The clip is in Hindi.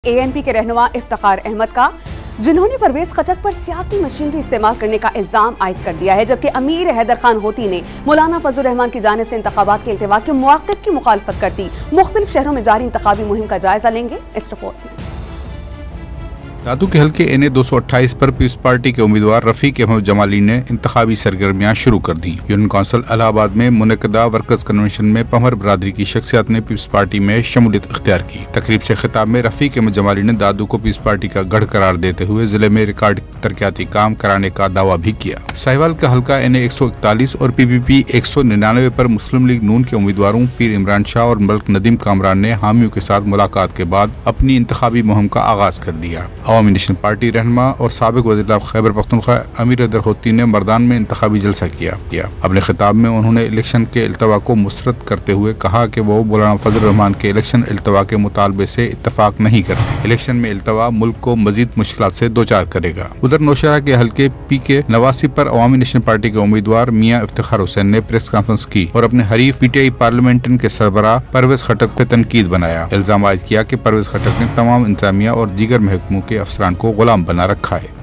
ANP के रहनुमा इफ्तिखार अहमद का, जिन्होंने परवेज खटक पर सियासी मशीनरी इस्तेमाल करने का इल्जाम आयद कर दिया है, जबकि अमीर हैदर खान होती ने मौलाना फजल रहमान की जानिब से इंतखाबात के इल्तिवा के मौक़िफ़ की मुखालफत कर दी। मुख्तलिफ शहरों में जारी इंतखाबी मुहिम का जायजा लेंगे इस रिपोर्ट में। दादू के हल्के NA 228 पर पीपल्स पार्टी के उम्मीदवार रफीक अहमद जमाली ने इंतखाबी सरगर्मियां शुरू कर दी। यूनियन काउंसिल इलाहाबाद में मुनक़दा वर्कर्स कन्वेंशन में पमर बरादरी की शख्सियत ने पीपल्स पार्टी में शमूलियत इख्तियार की। तकरीब से खिताब में रफीक अहमद जमाली ने दादू को पीपल्स पार्टी का गढ़ करार देते हुए जिले में रिकॉर्ड तरक्याती काम कराने का दावा भी किया। साहिवाल का हल्का NA 141 और PPP 199 पर मुस्लिम लीग नून के उम्मीदवारों पीर इमरान शाह और मलिक नदीम कामरान ने हामियों के साथ मुलाकात के बाद अपनी इंतखाबी मुहिम का आगाज कर दिया। अवामी नेशनल पार्टी रहनुमा और साबिक वज़ीर खैबर पख्तूनख्वा अमीर हैदर होती ने मर्दान में इंतखाबी जलसा किया। अपने खिताब में उन्होंने इलेक्शन के इल्तवा को मुस्तरद करते हुए कहा कि वो मौलाना फजल रहमान के इलेक्शन इल्तवा के मुतालबे से इत्तफाक नहीं करते। इलेक्शन में इल्तवा मुल्क को मजीद मुश्किलात से दो चार करेगा। उधर नौशहरा के हल्के PK 89 पर अवामी नेशनल पार्टी के उम्मीदवार मियां इफ्तिखार हुसैन ने प्रेस कॉन्फ्रेंस की और अपने हरीफ PTI पार्लियामेंटन के सरबराह परवेज खटक पे तनकीद बनाया। इल्जाम आयद किया कि परवेज खटक ने तमाम इंतजामिया और दीगर महकमों के अफसरान को गुलाम बना रखा है।